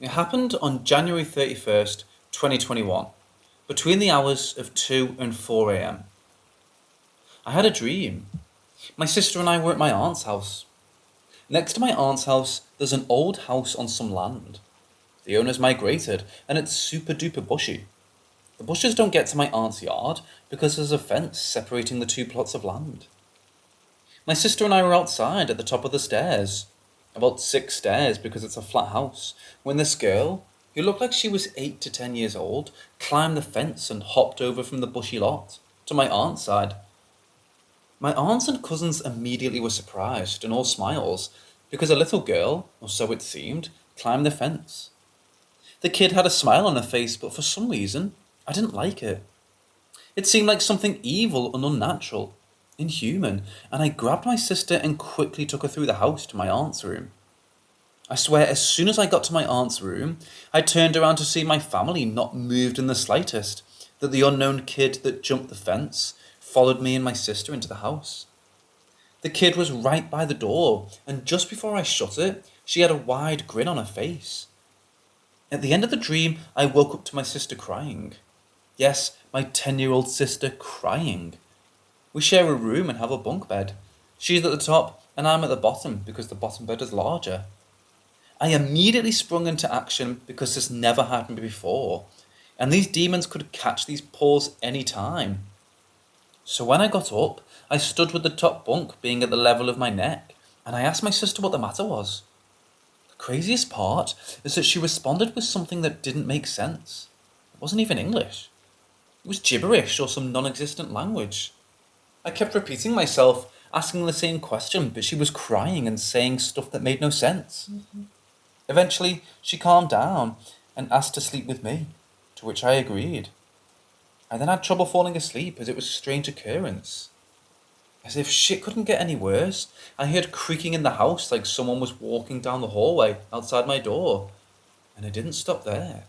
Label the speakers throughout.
Speaker 1: It happened on January 31st, 2021, between the hours of 2 and 4 am. I had a dream. My sister and I were at my aunt's house. Next to my aunt's house, there's an old house on some land. The owners migrated, and it's super duper bushy. The bushes don't get to my aunt's yard because there's a fence separating the two plots of land. My sister and I were outside at the top of the stairs, about 6 stairs because it's a flat house, when this girl, who looked like she was 8 to 10 years old, climbed the fence and hopped over from the bushy lot to my aunt's side. My aunts and cousins immediately were surprised and all smiles because a little girl, or so it seemed, climbed the fence. The kid had a smile on her face, but for some reason, I didn't like it. It seemed like something evil and unnatural, inhuman, and I grabbed my sister and quickly took her through the house to my aunt's room. I swear, as soon as I got to my aunt's room, I turned around to see my family not moved in the slightest, that the unknown kid that jumped the fence followed me and my sister into the house. The kid was right by the door, and just before I shut it, she had a wide grin on her face. At the end of the dream, I woke up to my sister crying. Yes, my 10-year-old sister crying. We share a room and have a bunk bed. She's at the top, and I'm at the bottom because the bottom bed is larger. I immediately sprung into action because this never happened before, and these demons could catch these paws any time. So when I got up, I stood with the top bunk being at the level of my neck, and I asked my sister what the matter was. The craziest part is that she responded with something that didn't make sense. It wasn't even English. It was gibberish or some non-existent language. I kept repeating myself, asking the same question, but she was crying and saying stuff that made no sense. Eventually, she calmed down and asked to sleep with me, to which I agreed. I then had trouble falling asleep as it was a strange occurrence. As if shit couldn't get any worse, I heard creaking in the house like someone was walking down the hallway outside my door, and it didn't stop there.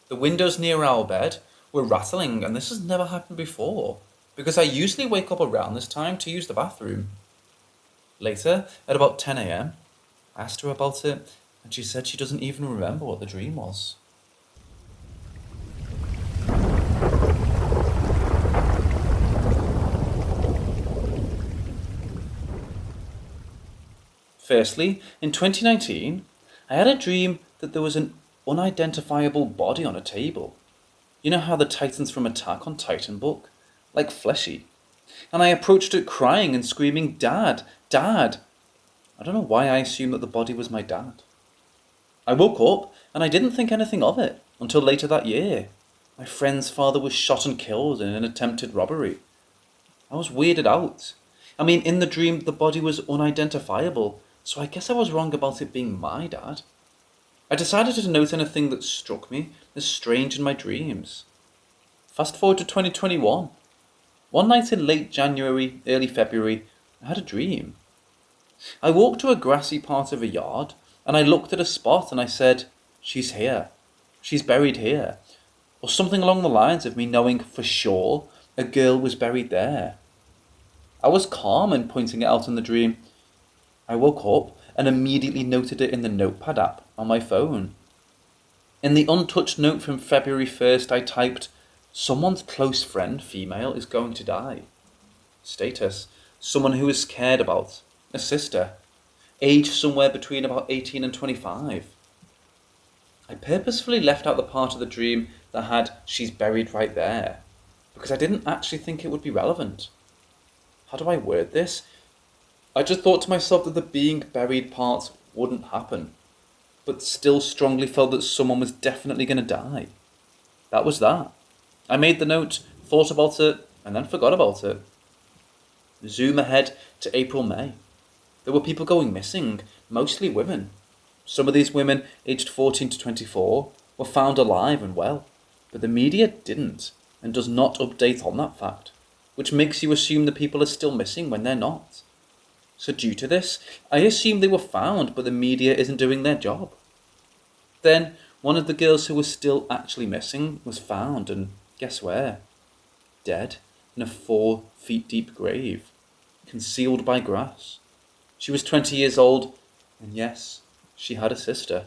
Speaker 1: The windows near our bed were rattling, and this has never happened before, because I usually wake up around this time to use the bathroom. Later, at about 10 am, I asked her about it, and she said she doesn't even remember what the dream was. Firstly, in 2019, I had a dream that there was an unidentifiable body on a table. You know how the Titans from Attack on Titan book? Like fleshy. And I approached it crying and screaming, "Dad! Dad!" I don't know why I assumed that the body was my dad. I woke up and I didn't think anything of it until later that year. My friend's father was shot and killed in an attempted robbery. I was weirded out. I mean, in the dream, the body was unidentifiable, so I guess I was wrong about it being my dad. I decided to note anything that struck me as strange in my dreams. Fast forward to 2021. One night in late January, early February, I had a dream. I walked to a grassy part of a yard, and I looked at a spot and I said, "She's here. She's buried here." Or something along the lines of me knowing for sure a girl was buried there. I was calm in pointing it out in the dream. I woke up and immediately noted it in the Notepad app on my phone. In the untouched note from February 1st, I typed, "Someone's close friend, female, is going to die." Status, someone who is cared about, a sister, age somewhere between about 18 and 25. I purposefully left out the part of the dream that had "she's buried right there," because I didn't actually think it would be relevant. How do I word this? I just thought to myself that the being buried part wouldn't happen, but still strongly felt that someone was definitely going to die. That was that. I made the note, thought about it, and then forgot about it. Zoom ahead to April, May. There were people going missing, mostly women. Some of these women, aged 14 to 24, were found alive and well, but the media didn't, and does not update on that fact, which makes you assume the people are still missing when they're not. So due to this, I assumed they were found, but the media isn't doing their job. Then, one of the girls who was still actually missing was found, and guess where? Dead in a 4 feet deep grave, concealed by grass. She was 20 years old, and yes, she had a sister.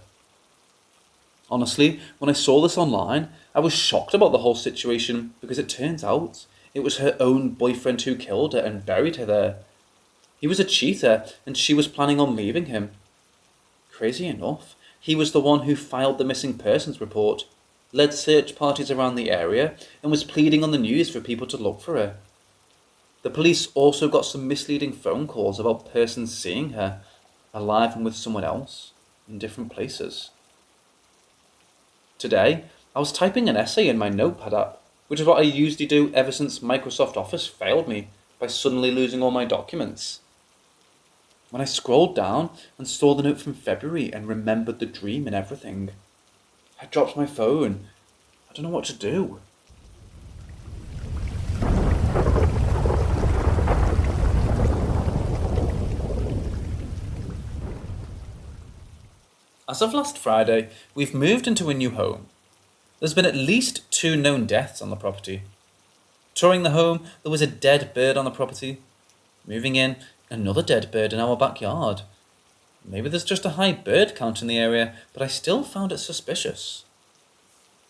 Speaker 1: Honestly, when I saw this online, I was shocked about the whole situation because it turns out it was her own boyfriend who killed her and buried her there. He was a cheater and she was planning on leaving him. Crazy enough, he was the one who filed the missing persons report, led search parties around the area, and was pleading on the news for people to look for her. The police also got some misleading phone calls about persons seeing her, alive and with someone else, in different places. Today, I was typing an essay in my Notepad app, which is what I usually do ever since Microsoft Office failed me by suddenly losing all my documents. When I scrolled down and saw the note from February and remembered the dream and everything, I dropped my phone. I don't know what to do. As of last Friday, we've moved into a new home. There's been at least 2 known deaths on the property. Touring the home, there was a dead bird on the property. Moving in, another dead bird in our backyard. Maybe there's just a high bird count in the area, but I still found it suspicious.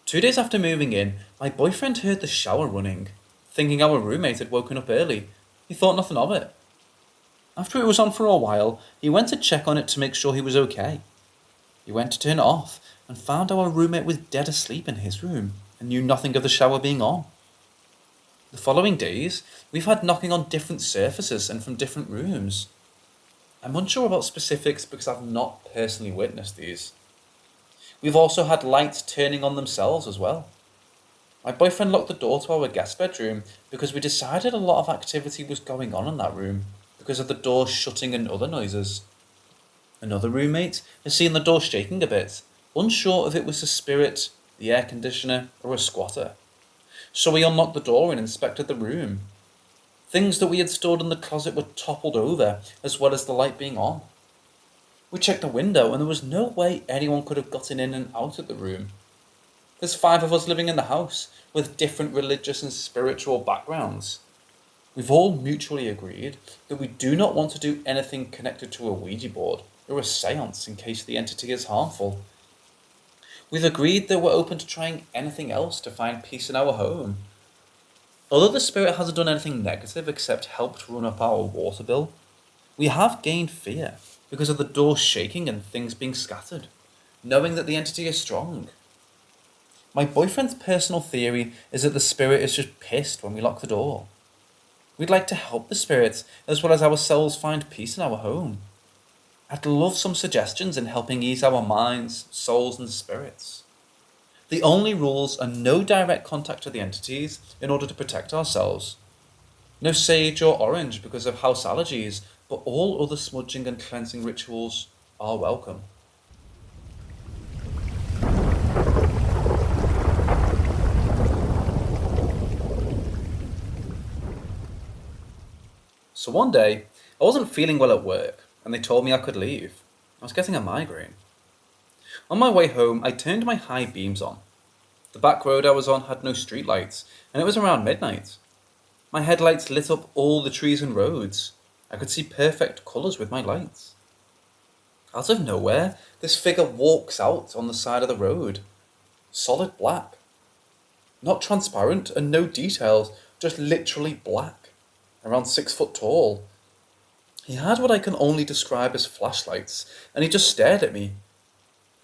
Speaker 1: 2 days after moving in, my boyfriend heard the shower running. Thinking our roommate had woken up early, he thought nothing of it. After it was on for a while, he went to check on it to make sure he was okay. He went to turn it off and found our roommate was dead asleep in his room and knew nothing of the shower being on. The following days, we've had knocking on different surfaces and from different rooms. I'm unsure about specifics because I've not personally witnessed these. We've also had lights turning on themselves as well. My boyfriend locked the door to our guest bedroom because we decided a lot of activity was going on in that room because of the door shutting and other noises. Another roommate has seen the door shaking a bit, unsure if it was a spirit, the air conditioner, or a squatter. So we unlocked the door and inspected the room. Things that we had stored in the closet were toppled over, as well as the light being on. We checked the window and there was no way anyone could have gotten in and out of the room. There's 5 of us living in the house, with different religious and spiritual backgrounds. We've all mutually agreed that we do not want to do anything connected to a Ouija board or a seance in case the entity is harmful. We've agreed that we're open to trying anything else to find peace in our home. Although the spirit hasn't done anything negative except helped run up our water bill, we have gained fear because of the door shaking and things being scattered, knowing that the entity is strong. My boyfriend's personal theory is that the spirit is just pissed when we lock the door. We'd like to help the spirits as well as ourselves find peace in our home. I'd love some suggestions in helping ease our minds, souls, and spirits. The only rules are no direct contact to the entities in order to protect ourselves. No sage or orange because of house allergies, but all other smudging and cleansing rituals are welcome. So one day, I wasn't feeling well at work, and they told me I could leave. I was getting a migraine. On my way home, I turned my high beams on. The back road I was on had no streetlights, and it was around midnight. My headlights lit up all the trees and roads. I could see perfect colours with my lights. Out of nowhere, this figure walks out on the side of the road. Solid black. Not transparent and no details, just literally black. Around 6 foot tall. He had what I can only describe as flashlights, and he just stared at me.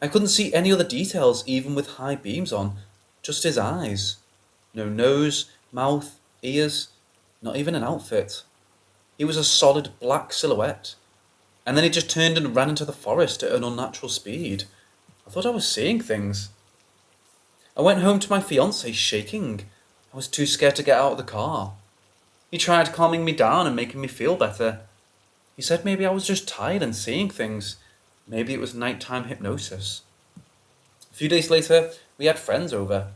Speaker 1: I couldn't see any other details even with high beams on, just his eyes. No nose, mouth, ears, not even an outfit. He was a solid black silhouette. And then he just turned and ran into the forest at an unnatural speed. I thought I was seeing things. I went home to my fiancée shaking. I was too scared to get out of the car. He tried calming me down and making me feel better. He said maybe I was just tired and seeing things. Maybe it was nighttime hypnosis. A few days later, we had friends over.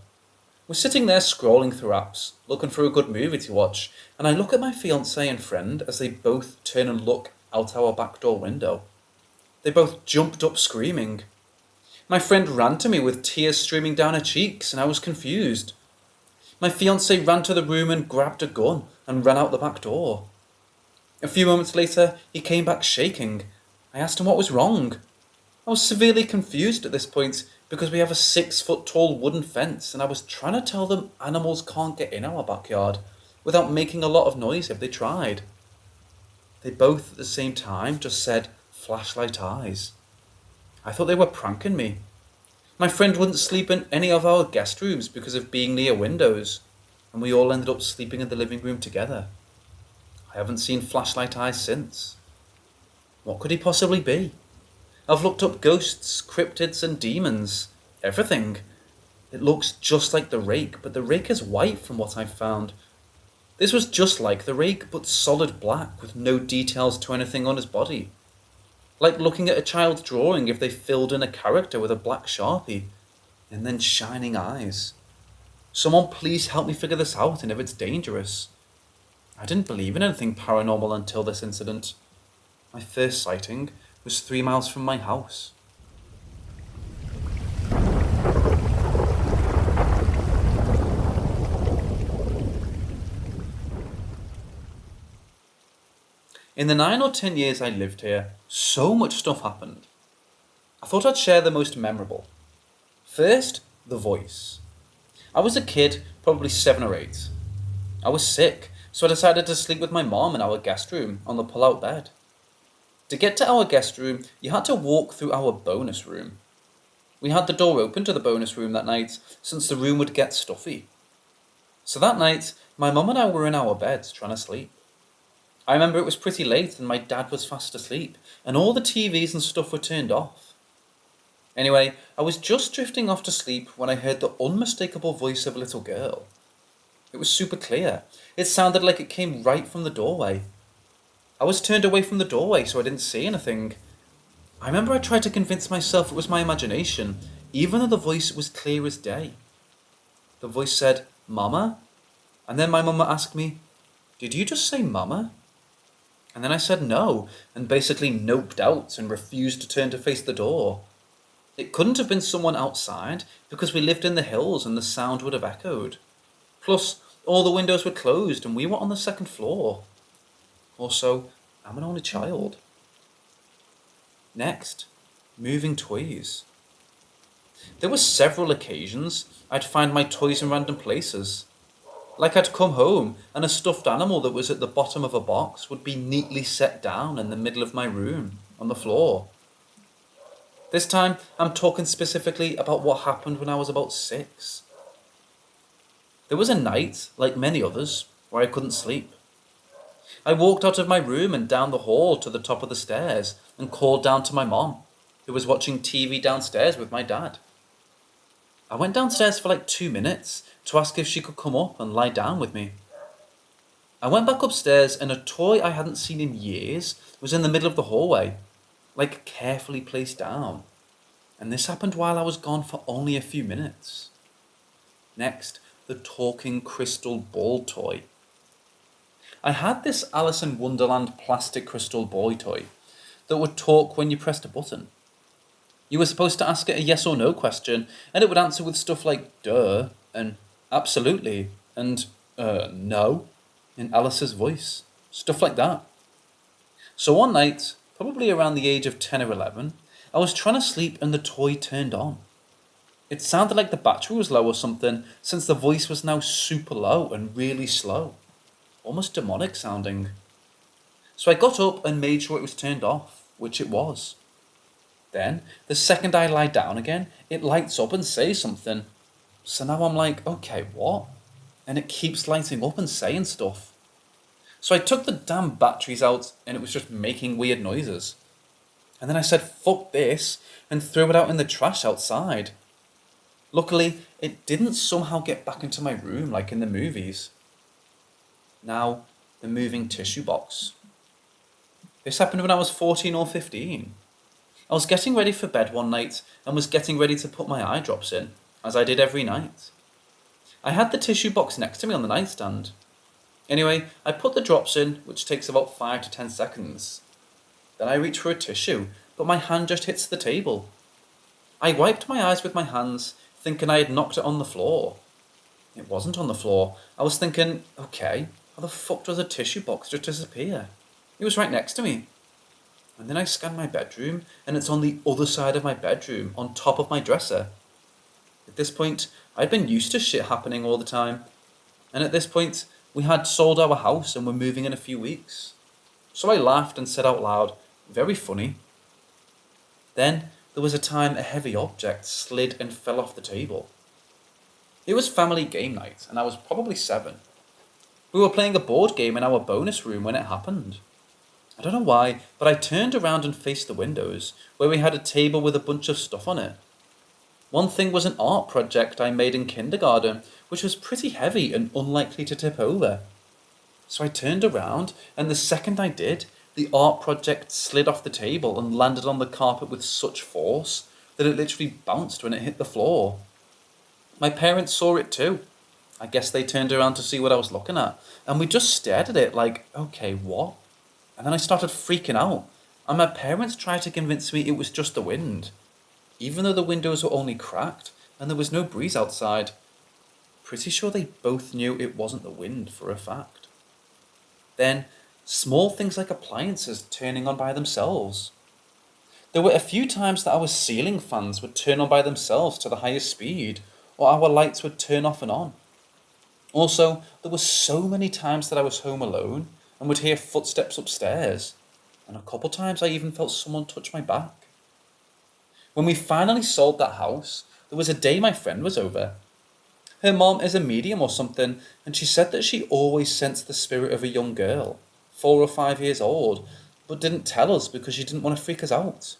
Speaker 1: We're sitting there scrolling through apps, looking for a good movie to watch, and I look at my fiancée and friend as they both turn and look out our back door window. They both jumped up screaming. My friend ran to me with tears streaming down her cheeks, and I was confused. My fiancé ran to the room and grabbed a gun and ran out the back door. A few moments later, he came back shaking. I asked him what was wrong. I was severely confused at this point because we have a 6 foot tall wooden fence, and I was trying to tell them animals can't get in our backyard without making a lot of noise if they tried. They both at the same time just said flashlight eyes. I thought they were pranking me. My friend wouldn't sleep in any of our guest rooms because of being near windows, and we all ended up sleeping in the living room together. I haven't seen flashlight eyes since. What could he possibly be? I've looked up ghosts, cryptids, and demons. Everything. It looks just like the rake, but the rake is white from what I've found. This was just like the rake, but solid black with no details to anything on his body. Like looking at a child's drawing if they filled in a character with a black sharpie, and then shining eyes. Someone please help me figure this out and if it's dangerous. I didn't believe in anything paranormal until this incident. My first sighting was 3 miles from my house. In the 9 or 10 years I lived here, so much stuff happened. I thought I'd share the most memorable. First, the voice. I was a kid, probably 7 or 8. I was sick, so I decided to sleep with my mom in our guest room on the pull-out bed. To get to our guest room, you had to walk through our bonus room. We had the door open to the bonus room that night, since the room would get stuffy. So that night, my mum and I were in our beds trying to sleep. I remember it was pretty late and my dad was fast asleep, and all the TVs and stuff were turned off. Anyway, I was just drifting off to sleep when I heard the unmistakable voice of a little girl. It was super clear. It sounded like it came right from the doorway. I was turned away from the doorway so I didn't see anything. I remember I tried to convince myself it was my imagination, even though the voice was clear as day. The voice said, "Mama?" And then my mama asked me, "Did you just say mama?" And then I said no, and basically noped out and refused to turn to face the door. It couldn't have been someone outside, because we lived in the hills and the sound would have echoed. Plus, all the windows were closed and we were on the 2nd floor. Also, I'm an only child. Next, moving toys. There were several occasions I'd find my toys in random places. Like I'd come home and a stuffed animal that was at the bottom of a box would be neatly set down in the middle of my room, on the floor. This time, I'm talking specifically about what happened when I was about 6. There was a night, like many others, where I couldn't sleep. I walked out of my room and down the hall to the top of the stairs and called down to my mom, who was watching TV downstairs with my dad. I went downstairs for like 2 minutes to ask if she could come up and lie down with me. I went back upstairs and a toy I hadn't seen in years was in the middle of the hallway, like carefully placed down. And this happened while I was gone for only a few minutes. Next, the talking crystal ball toy. I had this Alice in Wonderland plastic crystal ball toy that would talk when you pressed a button. You were supposed to ask it a yes or no question, and it would answer with stuff like duh, and absolutely, and no, in Alice's voice. Stuff like that. So one night, probably around the age of 10 or 11, I was trying to sleep and the toy turned on. It sounded like the battery was low or something, since the voice was now super low and really slow. Almost demonic sounding. So I got up and made sure it was turned off, which it was. Then, the second I lie down again, it lights up and says something. So now I'm like, okay, what? And it keeps lighting up and saying stuff. So I took the damn batteries out and it was just making weird noises. And then I said, fuck this, and threw it out in the trash outside. Luckily, it didn't somehow get back into my room like in the movies. Now, the moving tissue box. This happened when I was 14 or 15. I was getting ready for bed one night and was getting ready to put my eye drops in, as I did every night. I had the tissue box next to me on the nightstand. Anyway, I put the drops in, which takes about 5 to 10 seconds. Then I reach for a tissue, but my hand just hits the table. I wiped my eyes with my hands, thinking I had knocked it on the floor. It wasn't on the floor. I was thinking, okay, how the fuck does a tissue box just disappear? It was right next to me. And then I scanned my bedroom, and it's on the other side of my bedroom, on top of my dresser. At this point, I'd been used to shit happening all the time, and at this point, we had sold our house and were moving in a few weeks. So I laughed and said out loud, "Very funny." Then there was a time a heavy object slid and fell off the table. It was family game night, and I was probably 7. We were playing a board game in our bonus room when it happened. I don't know why, but I turned around and faced the windows, where we had a table with a bunch of stuff on it. One thing was an art project I made in kindergarten, which was pretty heavy and unlikely to tip over. So I turned around, and the second I did, the art project slid off the table and landed on the carpet with such force that it literally bounced when it hit the floor. My parents saw it too. I guess they turned around to see what I was looking at, and we just stared at it like, okay, what? And then I started freaking out, and my parents tried to convince me it was just the wind, even though the windows were only cracked and there was no breeze outside. Pretty sure they both knew it wasn't the wind for a fact. Then, small things like appliances turning on by themselves. There were a few times that our ceiling fans would turn on by themselves to the highest speed, or our lights would turn off and on. Also, there were so many times that I was home alone and would hear footsteps upstairs, and a couple times I even felt someone touch my back. When we finally sold that house, there was a day my friend was over. Her mom is a medium or something, and she said that she always sensed the spirit of a young girl, 4 or 5 years old, but didn't tell us because she didn't want to freak us out.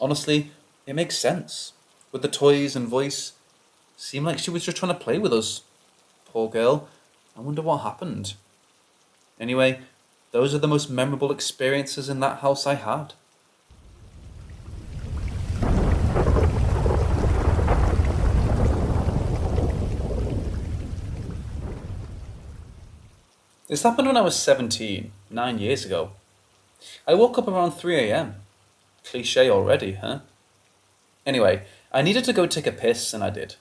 Speaker 1: Honestly, it makes sense. With the toys and voice, seemed like she was just trying to play with us. Poor girl, I wonder what happened. Anyway, those are the most memorable experiences in that house I had. This happened when I was 17, 9 years ago. I woke up around 3 a.m. Cliche already, huh? Anyway, I needed to go take a piss, and I did.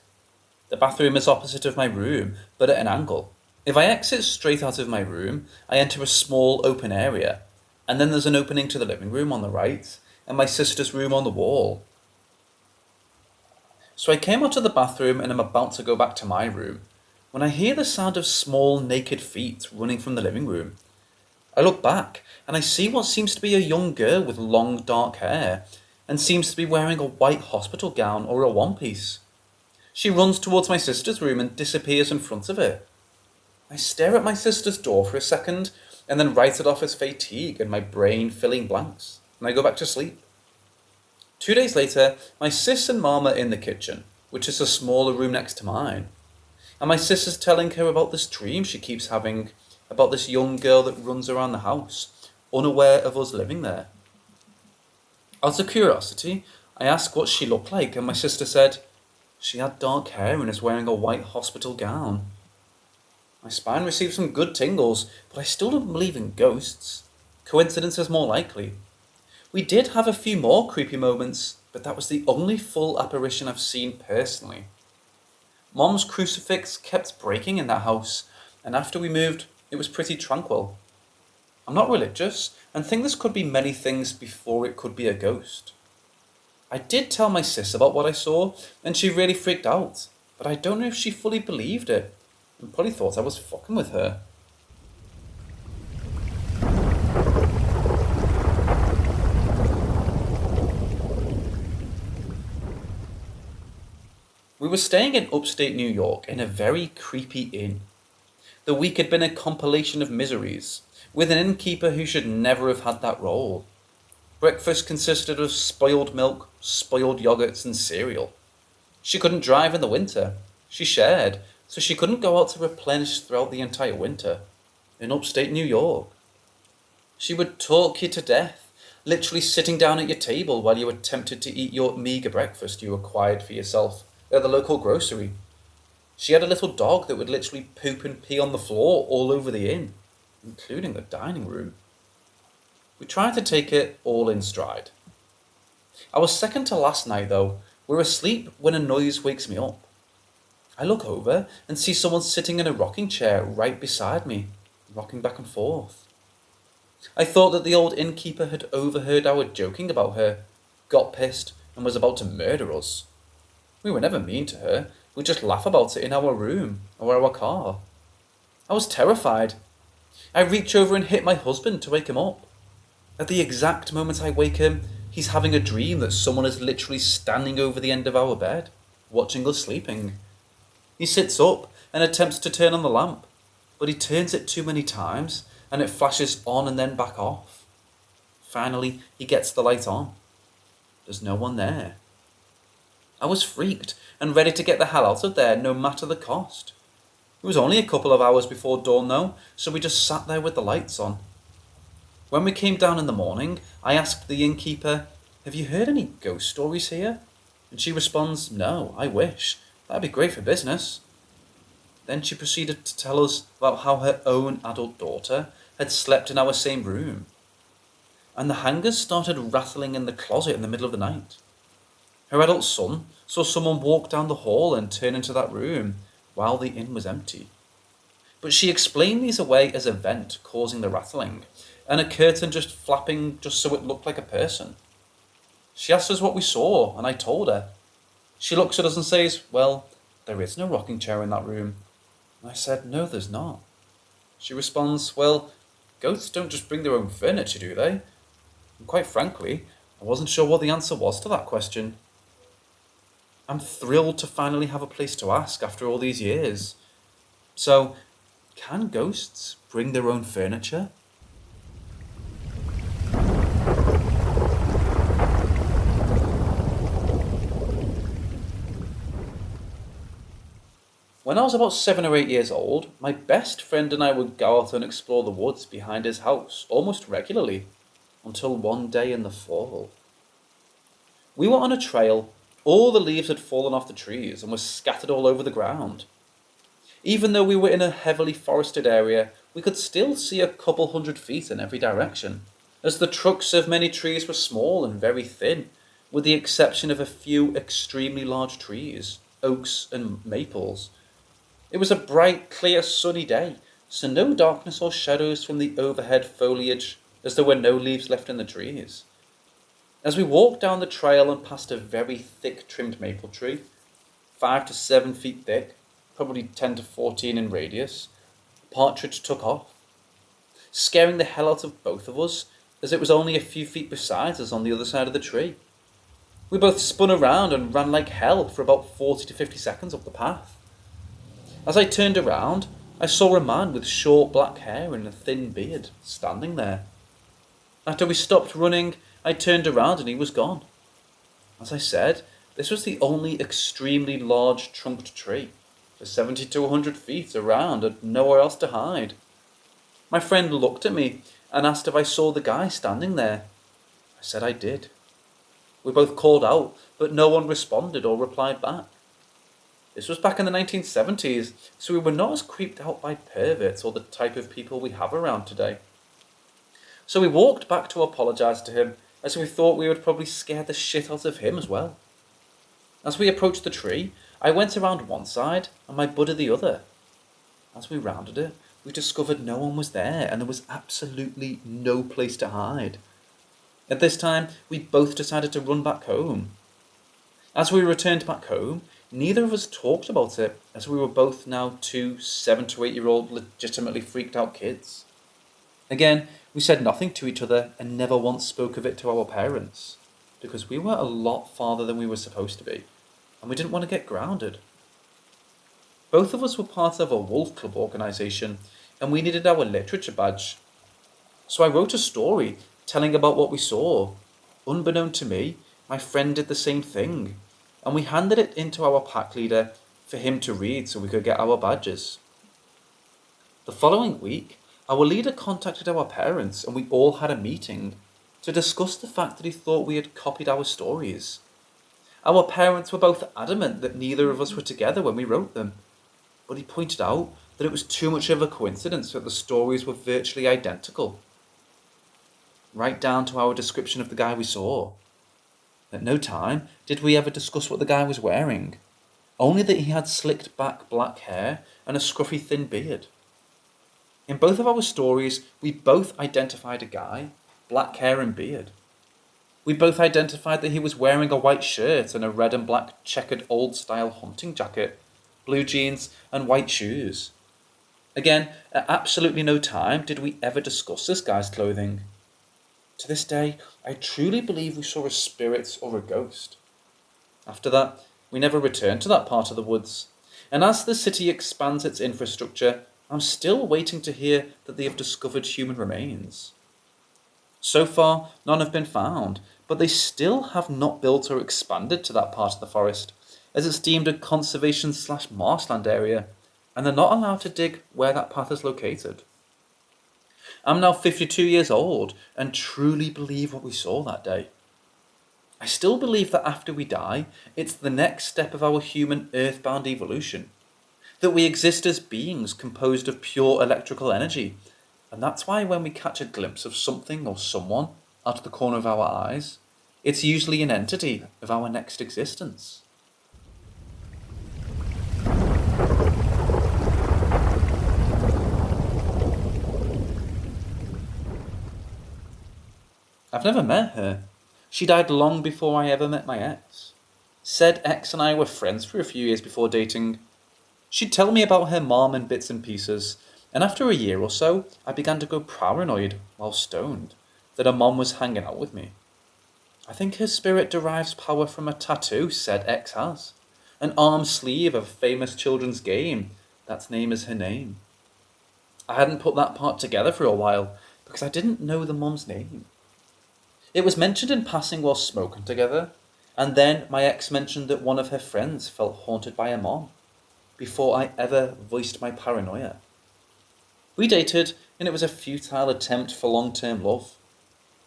Speaker 1: The bathroom is opposite of my room, but at an angle. If I exit straight out of my room, I enter a small open area, and then there's an opening to the living room on the right, and my sister's room on the wall. So I came out of the bathroom and am about to go back to my room, when I hear the sound of small naked feet running from the living room. I look back, and I see what seems to be a young girl with long dark hair, and seems to be wearing a white hospital gown or a one-piece. She runs towards my sister's room and disappears in front of it. I stare at my sister's door for a second, and then write it off as fatigue and my brain filling blanks, and I go back to sleep. 2 days later, my sis and mom are in the kitchen, which is a smaller room next to mine, and my sis is telling her about this dream she keeps having about this young girl that runs around the house, unaware of us living there. Out of curiosity, I asked what she looked like, and my sister said she had dark hair and is wearing a white hospital gown. My spine received some good tingles, but I still don't believe in ghosts. Coincidence is more likely. We did have a few more creepy moments, but that was the only full apparition I've seen personally. Mom's crucifix kept breaking in that house, and after we moved, it was pretty tranquil. I'm not religious, and think this could be many things before it could be a ghost. I did tell my sis about what I saw, and she really freaked out, but I don't know if she fully believed it, and probably thought I was fucking with her. We were staying in upstate New York in a very creepy inn. The week had been a compilation of miseries, with an innkeeper who should never have had that role. Breakfast consisted of spoiled milk, spoiled yogurts, and cereal. She couldn't drive in the winter. She shared, so she couldn't go out to replenish throughout the entire winter. In upstate New York. She would talk you to death, literally sitting down at your table while you were tempted to eat your meagre breakfast you acquired for yourself at the local grocery. She had a little dog that would literally poop and pee on the floor all over the inn, including the dining room. We tried to take it all in stride. Our second to last night, though, we're asleep when a noise wakes me up. I look over and see someone sitting in a rocking chair right beside me, rocking back and forth. I thought that the old innkeeper had overheard our joking about her, got pissed, and was about to murder us. We were never mean to her. We'd just laugh about it in our room or our car. I was terrified. I reach over and hit my husband to wake him up. At the exact moment I wake him, he's having a dream that someone is literally standing over the end of our bed, watching us sleeping. He sits up and attempts to turn on the lamp, but he turns it too many times and it flashes on and then back off. Finally, he gets the light on. There's no one there. I was freaked and ready to get the hell out of there, no matter the cost. It was only a couple of hours before dawn though, so we just sat there with the lights on. When we came down in the morning, I asked the innkeeper, "Have you heard any ghost stories here?" And she responds, "No, I wish. That'd be great for business." Then she proceeded to tell us about how her own adult daughter had slept in our same room. And the hangers started rattling in the closet in the middle of the night. Her adult son saw someone walk down the hall and turn into that room while the inn was empty. But she explained these away as a vent causing the rattling, and a curtain just flapping just so it looked like a person. She asked us what we saw, and I told her. She looks at us and says, "Well, there is no rocking chair in that room." And I said, "No, there's not." She responds, "Well, ghosts don't just bring their own furniture, do they?" And quite frankly, I wasn't sure what the answer was to that question. I'm thrilled to finally have a place to ask after all these years. So, can ghosts bring their own furniture? When I was about 7 or 8 years old, my best friend and I would go out and explore the woods behind his house almost regularly, until one day in the fall. We were on a trail. All the leaves had fallen off the trees and were scattered all over the ground. Even though we were in a heavily forested area, we could still see a couple 100 feet in every direction, as the trunks of many trees were small and very thin, with the exception of a few extremely large trees, oaks and maples. It was a bright, clear, sunny day, so no darkness or shadows from the overhead foliage, as there were no leaves left in the trees. As we walked down the trail and past a very thick trimmed maple tree, 5 to 7 feet thick, probably 10 to 14 in radius, a partridge took off, scaring the hell out of both of us, as it was only a few feet beside us on the other side of the tree. We both spun around and ran like hell for about 40 to 50 seconds up the path. As I turned around, I saw a man with short black hair and a thin beard standing there. After we stopped running, I turned around and he was gone. As I said, this was the only extremely large trunked tree, for 70 to 100 feet around and nowhere else to hide. My friend looked at me and asked if I saw the guy standing there. I said I did. We both called out, but no one responded or replied back. This was back in the 1970s, so we were not as creeped out by perverts or the type of people we have around today. So we walked back to apologise to him, as we thought we would probably scare the shit out of him as well. As we approached the tree, I went around one side and my buddy the other. As we rounded it, we discovered no one was there and there was absolutely no place to hide. At this time, we both decided to run back home. As we returned back home, neither of us talked about it, as we were both now two 7 to 8 year old legitimately freaked out kids. Again, we said nothing to each other and never once spoke of it to our parents, because we were a lot farther than we were supposed to be, and we didn't want to get grounded. Both of us were part of a Wolf Club organisation, and we needed our literature badge. So I wrote a story telling about what we saw. Unbeknown to me, my friend did the same thing, and we handed it in to our pack leader for him to read so we could get our badges. The following week, our leader contacted our parents and we all had a meeting to discuss the fact that he thought we had copied our stories. Our parents were both adamant that neither of us were together when we wrote them, but he pointed out that it was too much of a coincidence that the stories were virtually identical. Right down to our description of the guy we saw. At no time did we ever discuss what the guy was wearing, only that he had slicked back black hair and a scruffy thin beard. In both of our stories, we both identified a guy, black hair and beard. We both identified that he was wearing a white shirt and a red and black checkered old-style hunting jacket, blue jeans, and white shoes. Again, at absolutely no time did we ever discuss this guy's clothing. To this day, I truly believe we saw a spirit or a ghost. After that, we never returned to that part of the woods, and as the city expands its infrastructure, I'm still waiting to hear that they have discovered human remains. So far, none have been found, but they still have not built or expanded to that part of the forest, as it's deemed a conservation/marshland area, and they're not allowed to dig where that path is located. I'm now 52 years old and truly believe what we saw that day. I still believe that after we die, it's the next step of our human earthbound evolution, that we exist as beings composed of pure electrical energy, and that's why when we catch a glimpse of something or someone out of the corner of our eyes, it's usually an entity of our next existence. I've never met her. She died long before I ever met my ex. Said ex and I were friends for a few years before dating. She'd tell me about her mom in bits and pieces, and after a year or so, I began to go paranoid while stoned that her mom was hanging out with me. I think her spirit derives power from a tattoo said ex has, an arm sleeve of a famous children's game that's name is her name. I hadn't put that part together for a while because I didn't know the mom's name. It was mentioned in passing while smoking together, and then my ex mentioned that one of her friends felt haunted by her mom, before I ever voiced my paranoia. We dated, and it was a futile attempt for long-term love.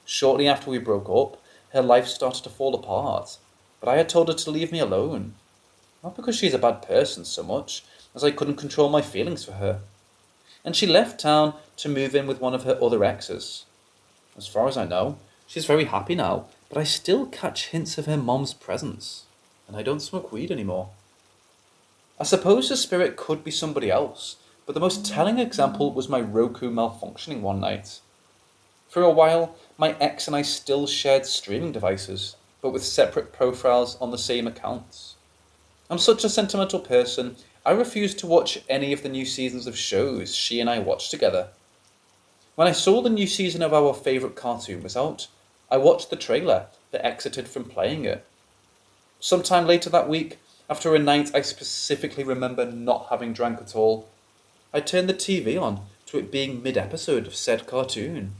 Speaker 1: Shortly after we broke up, her life started to fall apart, but I had told her to leave me alone. Not because she's a bad person so much, as I couldn't control my feelings for her. And she left town to move in with one of her other exes. As far as I know, she's very happy now, but I still catch hints of her mom's presence, and I don't smoke weed anymore. I suppose the spirit could be somebody else, but the most telling example was my Roku malfunctioning one night. For a while, my ex and I still shared streaming devices, but with separate profiles on the same accounts. I'm such a sentimental person, I refused to watch any of the new seasons of shows she and I watched together. When I saw the new season of our favourite cartoon was out, I watched the trailer that exited from playing it. Sometime later that week, after a night I specifically remember not having drank at all, I turned the TV on to it being mid-episode of said cartoon.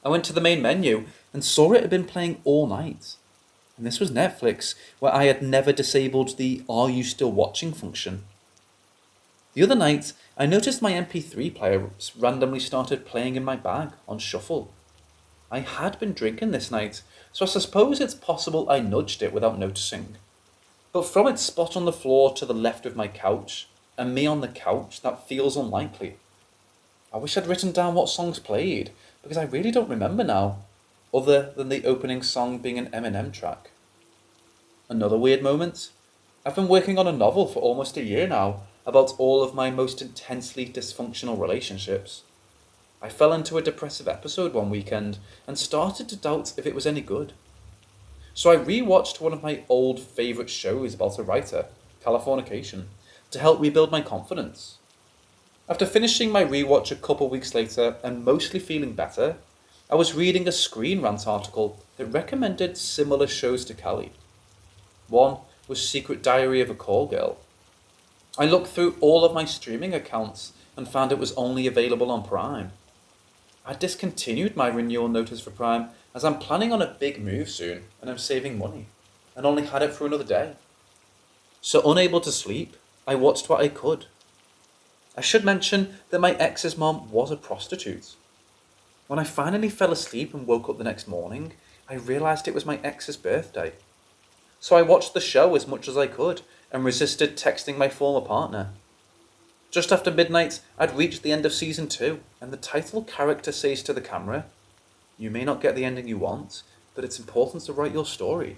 Speaker 1: I went to the main menu and saw it had been playing all night. And this was Netflix, where I had never disabled the "Are you still watching" function. The other night, I noticed my MP3 player randomly started playing in my bag on shuffle. I had been drinking this night, so I suppose it's possible I nudged it without noticing. But from its spot on the floor to the left of my couch, and me on the couch, that feels unlikely. I wish I'd written down what songs played, because I really don't remember now, other than the opening song being an Eminem track. Another weird moment? I've been working on a novel for almost a year now, about all of my most intensely dysfunctional relationships. I fell into a depressive episode one weekend and started to doubt if it was any good. So I rewatched one of my old favourite shows about a writer, Californication, to help rebuild my confidence. After finishing my rewatch a couple weeks later and mostly feeling better, I was reading a Screen Rant article that recommended similar shows to Cali. One was Secret Diary of a Call Girl. I looked through all of my streaming accounts and found it was only available on Prime. I discontinued my renewal notice for Prime as I'm planning on a big move soon and I'm saving money, and only had it for another day. So unable to sleep, I watched what I could. I should mention that my ex's mom was a prostitute. When I finally fell asleep and woke up the next morning, I realised it was my ex's birthday. So I watched the show as much as I could and resisted texting my former partner. Just after midnight, I'd reached the end of season 2, and the title character says to the camera, "You may not get the ending you want, but it's important to write your story."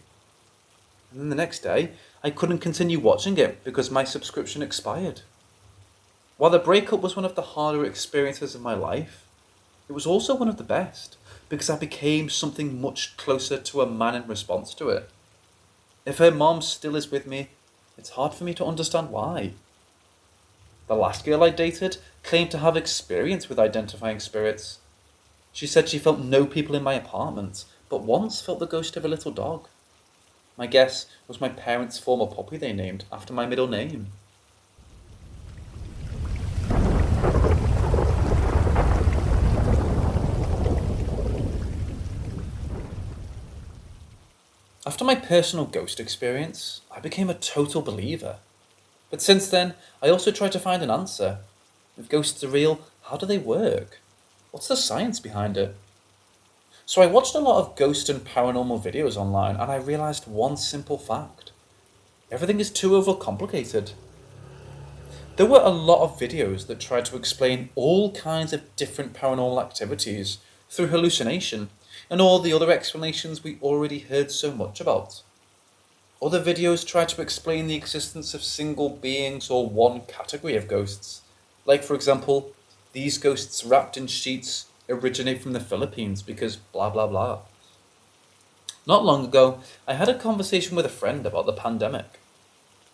Speaker 1: And then the next day, I couldn't continue watching it because my subscription expired. While the breakup was one of the harder experiences of my life, it was also one of the best, because I became something much closer to a man in response to it. If her mom still is with me, it's hard for me to understand why. The last girl I dated claimed to have experience with identifying spirits. She said she felt no people in my apartment, but once felt the ghost of a little dog. My guess was my parents' former puppy they named after my middle name. After my personal ghost experience, I became a total believer. But since then, I also tried to find an answer. If ghosts are real, how do they work? What's the science behind it? So I watched a lot of ghost and paranormal videos online and I realised one simple fact. Everything is too overcomplicated. There were a lot of videos that tried to explain all kinds of different paranormal activities through hallucination and all the other explanations we already heard so much about. Other videos tried to explain the existence of single beings or one category of ghosts. Like, for example, these ghosts wrapped in sheets originate from the Philippines because blah blah blah. Not long ago, I had a conversation with a friend about the pandemic,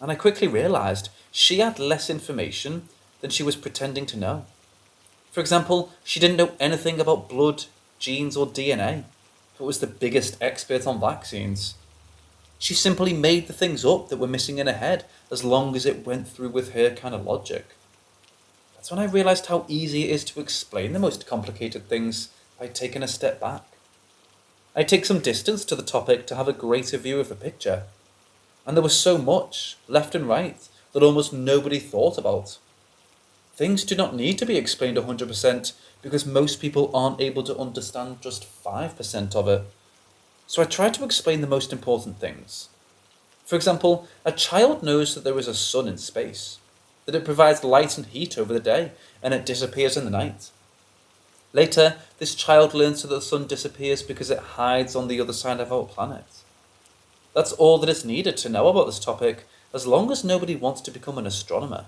Speaker 1: and I quickly realised she had less information than she was pretending to know. For example, she didn't know anything about blood, genes, or DNA, but was the biggest expert on vaccines. She simply made the things up that were missing in her head as long as it went through with her kind of logic. That's when I realised how easy it is to explain the most complicated things by taking a step back. I take some distance to the topic to have a greater view of the picture. And there was so much, left and right, that almost nobody thought about. Things do not need to be explained 100% because most people aren't able to understand just 5% of it. So I tried to explain the most important things. For example, a child knows that there is a sun in space, that it provides light and heat over the day, and it disappears in the night. Later, this child learns that the sun disappears because it hides on the other side of our planet. That's all that is needed to know about this topic, as long as nobody wants to become an astronomer.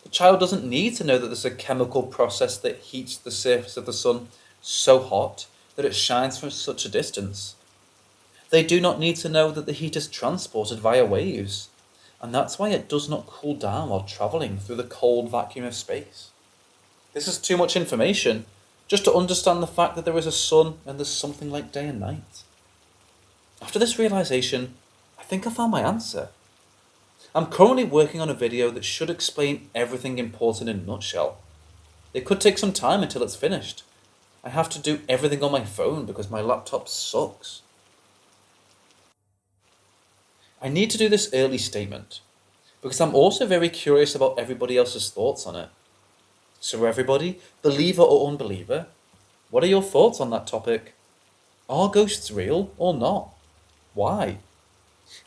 Speaker 1: The child doesn't need to know that there's a chemical process that heats the surface of the sun so hot that it shines from such a distance. They do not need to know that the heat is transported via waves, and that's why it does not cool down while travelling through the cold vacuum of space. This is too much information, just to understand the fact that there is a sun and there's something like day and night. After this realisation, I think I found my answer. I'm currently working on a video that should explain everything important in a nutshell. It could take some time until it's finished. I have to do everything on my phone because my laptop sucks. I need to do this early statement because I'm also very curious about everybody else's thoughts on it. So everybody, believer or unbeliever, what are your thoughts on that topic? Are ghosts real or not? Why?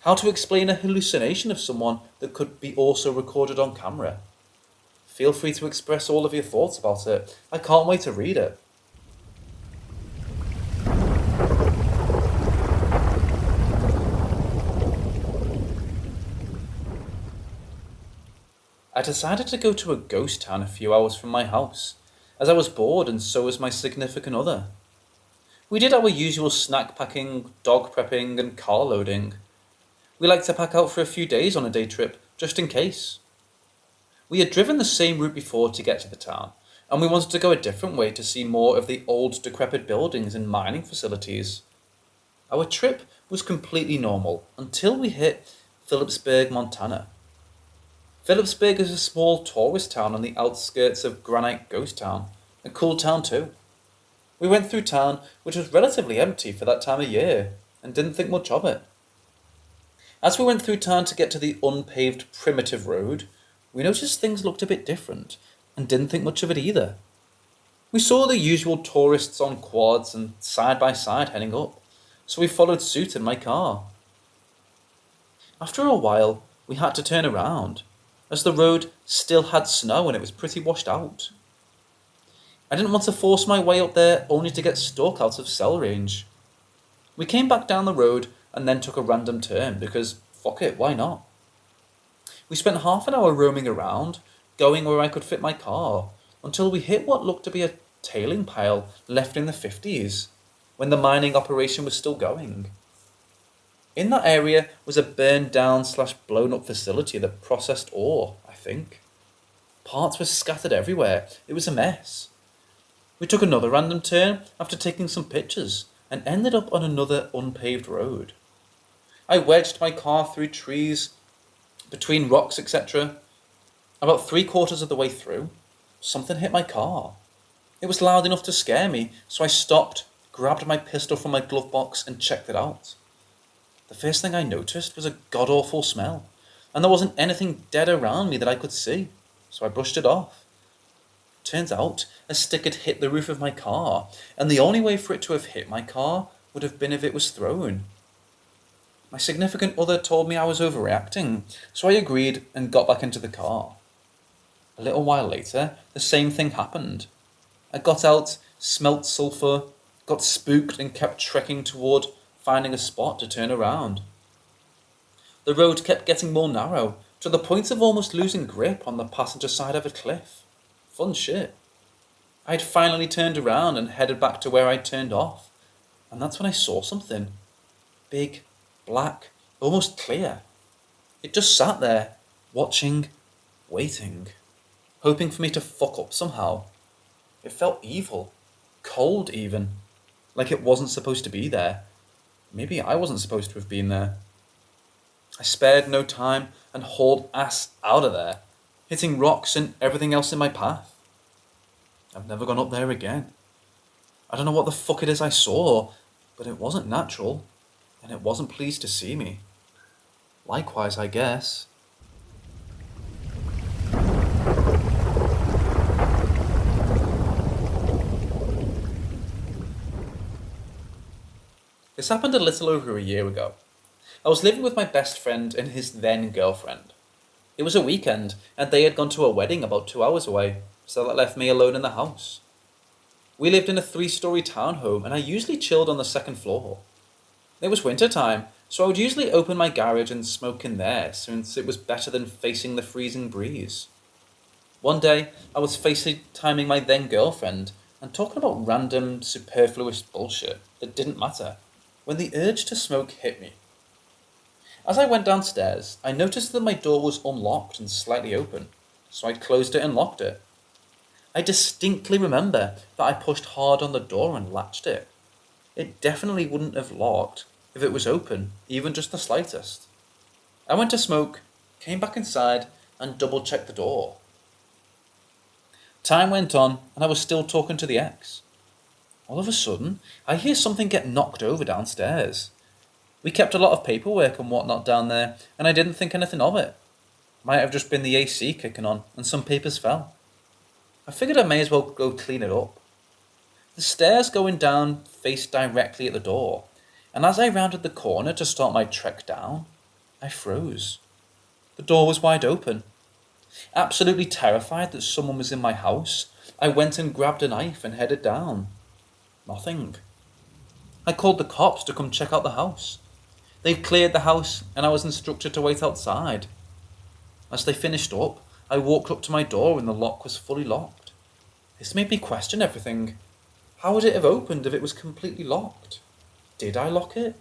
Speaker 1: How to explain a hallucination of someone that could be also recorded on camera? Feel free to express all of your thoughts about it. I can't wait to read it. I decided to go to a ghost town a few hours from my house, as I was bored and so was my significant other. We did our usual snack packing, dog prepping, and car loading. We like to pack out for a few days on a day trip, just in case. We had driven the same route before to get to the town, and we wanted to go a different way to see more of the old decrepit buildings and mining facilities. Our trip was completely normal until we hit Phillipsburg, Montana. Phillipsburg is a small tourist town on the outskirts of Granite Ghost Town, a cool town too. We went through town, which was relatively empty for that time of year, and didn't think much of it. As we went through town to get to the unpaved primitive road, we noticed things looked a bit different, and didn't think much of it either. We saw the usual tourists on quads and side by side heading up, so we followed suit in my car. After a while, we had to turn around, as the road still had snow and it was pretty washed out. I didn't want to force my way up there only to get stuck out of cell range. We came back down the road and then took a random turn because, fuck it, why not? We spent half an hour roaming around, going where I could fit my car, until we hit what looked to be a tailing pile left in the 50s. when the mining operation was still going. In that area was a burned down / blown up facility that processed ore, I think. Parts were scattered everywhere. It was a mess. We took another random turn after taking some pictures and ended up on another unpaved road. I wedged my car through trees, between rocks, etc. About 3/4 of the way through, something hit my car. It was loud enough to scare me, so I stopped, grabbed my pistol from my glove box and checked it out. The first thing I noticed was a god-awful smell, and there wasn't anything dead around me that I could see, so I brushed it off. Turns out, a stick had hit the roof of my car, and the only way for it to have hit my car would have been if it was thrown. My significant other told me I was overreacting, so I agreed and got back into the car. A little while later, the same thing happened. I got out, smelt sulphur, got spooked and kept trekking toward finding a spot to turn around. The road kept getting more narrow, to the point of almost losing grip on the passenger side of a cliff. Fun shit. I had finally turned around and headed back to where I'd turned off, and that's when I saw something. Big, black, almost clear. It just sat there, watching, waiting, hoping for me to fuck up somehow. It felt evil, cold even, like it wasn't supposed to be there. Maybe I wasn't supposed to have been there. I spared no time and hauled ass out of there, hitting rocks and everything else in my path. I've never gone up there again. I don't know what the fuck it is I saw, but it wasn't natural, and it wasn't pleased to see me. Likewise, I guess. This happened a little over a year ago. I was living with my best friend and his then girlfriend. It was a weekend, and they had gone to a wedding about 2 hours away, so that left me alone in the house. We lived in a 3-story townhome, and I usually chilled on the second floor. It was winter time, so I would usually open my garage and smoke in there, since it was better than facing the freezing breeze. One day, I was FaceTiming my then girlfriend, and talking about random, superfluous bullshit that didn't matter, when the urge to smoke hit me. As I went downstairs, I noticed that my door was unlocked and slightly open, so I closed it and locked it. I distinctly remember that I pushed hard on the door and latched it. It definitely wouldn't have locked if it was open, even just the slightest. I went to smoke, came back inside, and double-checked the door. Time went on, and I was still talking to the ex. All of a sudden, I hear something get knocked over downstairs. We kept a lot of paperwork and whatnot down there, and I didn't think anything of it. Might have just been the AC kicking on, and some papers fell. I figured I may as well go clean it up. The stairs going down faced directly at the door, and as I rounded the corner to start my trek down, I froze. The door was wide open. Absolutely terrified that someone was in my house, I went and grabbed a knife and headed down. Nothing. I called the cops to come check out the house. They cleared the house, and I was instructed to wait outside. As they finished up, I walked up to my door and the lock was fully locked. This made me question everything. How would it have opened if it was completely locked? Did I lock it?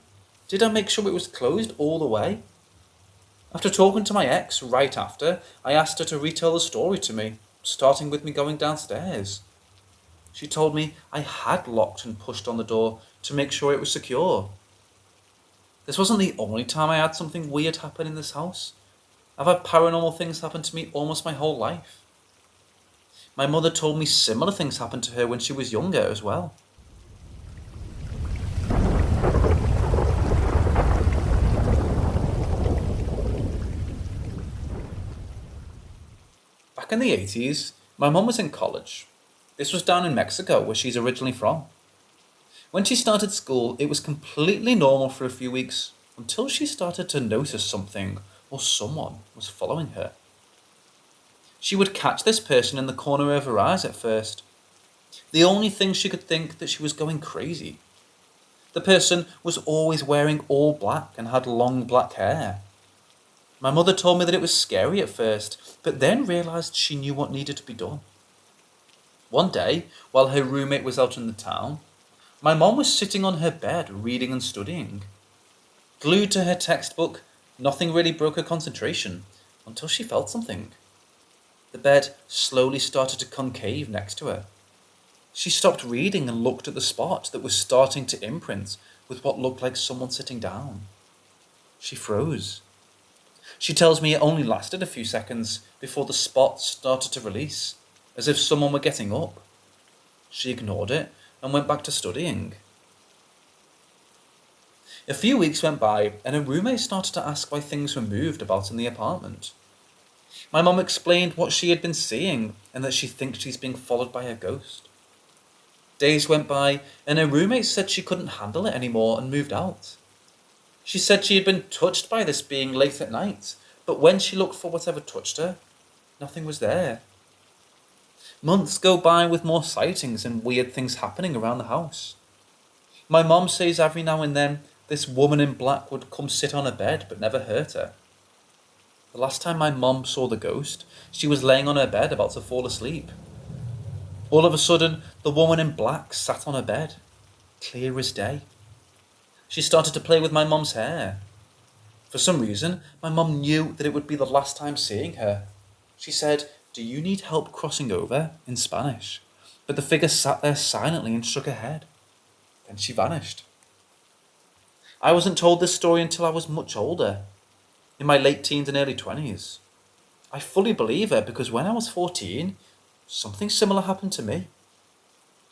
Speaker 1: Did I make sure it was closed all the way? After talking to my ex right after, I asked her to retell the story to me, starting with me going downstairs. She told me I had locked and pushed on the door to make sure it was secure. This wasn't the only time I had something weird happen in this house. I've had paranormal things happen to me almost my whole life. My mother told me similar things happened to her when she was younger as well. Back in the 80s, my mum was in college. This was down in Mexico, where she's originally from. When she started school, it was completely normal for a few weeks, until she started to notice something or someone was following her. She would catch this person in the corner of her eyes at first. The only thing she could think that she was going crazy. The person was always wearing all black and had long black hair. My mother told me that it was scary at first, but then realised she knew what needed to be done. One day, while her roommate was out in the town, My mom was sitting on her bed reading and studying. Glued to her textbook, nothing really broke her concentration until she felt something. The bed slowly started to concave next to her. She stopped reading and looked at the spot that was starting to imprint with what looked like someone sitting down. She froze. She tells me it only lasted a few seconds before the spot started to release, as if someone were getting up. She ignored it and went back to studying. A few weeks went by and her roommate started to ask why things were moved about in the apartment. My mum explained what she had been seeing and that she thinks she's being followed by a ghost. Days went by and her roommate said she couldn't handle it anymore and moved out. She said she had been touched by this being late at night, but when she looked for whatever touched her, nothing was there. Months go by with more sightings and weird things happening around the house. My mom says every now and then this woman in black would come sit on her bed but never hurt her. The last time my mom saw the ghost, she was laying on her bed about to fall asleep. All of a sudden, the woman in black sat on her bed, clear as day. She started to play with my mom's hair. For some reason, my mom knew that it would be the last time seeing her. She said, "Do you need help crossing over?" in Spanish, but the figure sat there silently and shook her head. Then she vanished. I wasn't told this story until I was much older, in my late teens and early 20s. I fully believe her because when I was 14, something similar happened to me,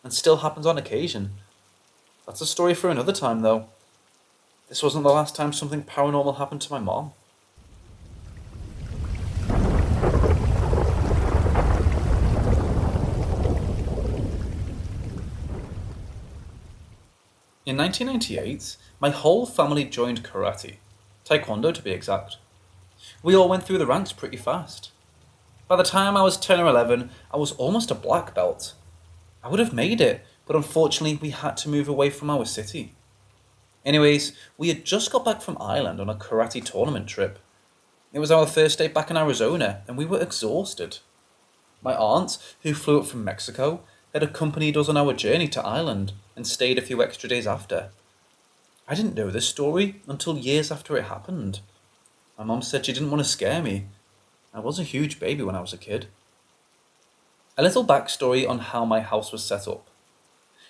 Speaker 1: and still happens on occasion. That's a story for another time though. This wasn't the last time something paranormal happened to my mom. In 1998, my whole family joined karate, taekwondo to be exact. We all went through the ranks pretty fast. By the time I was 10 or 11, I was almost a black belt. I would have made it, but unfortunately we had to move away from our city. Anyways, we had just got back from Ireland on a karate tournament trip. It was our first day back in Arizona, and we were exhausted. My aunt, who flew up from Mexico, had accompanied us on our journey to Ireland and stayed a few extra days after. I didn't know this story until years after it happened. My mom said she didn't want to scare me. I was a huge baby when I was a kid. A little backstory on how my house was set up.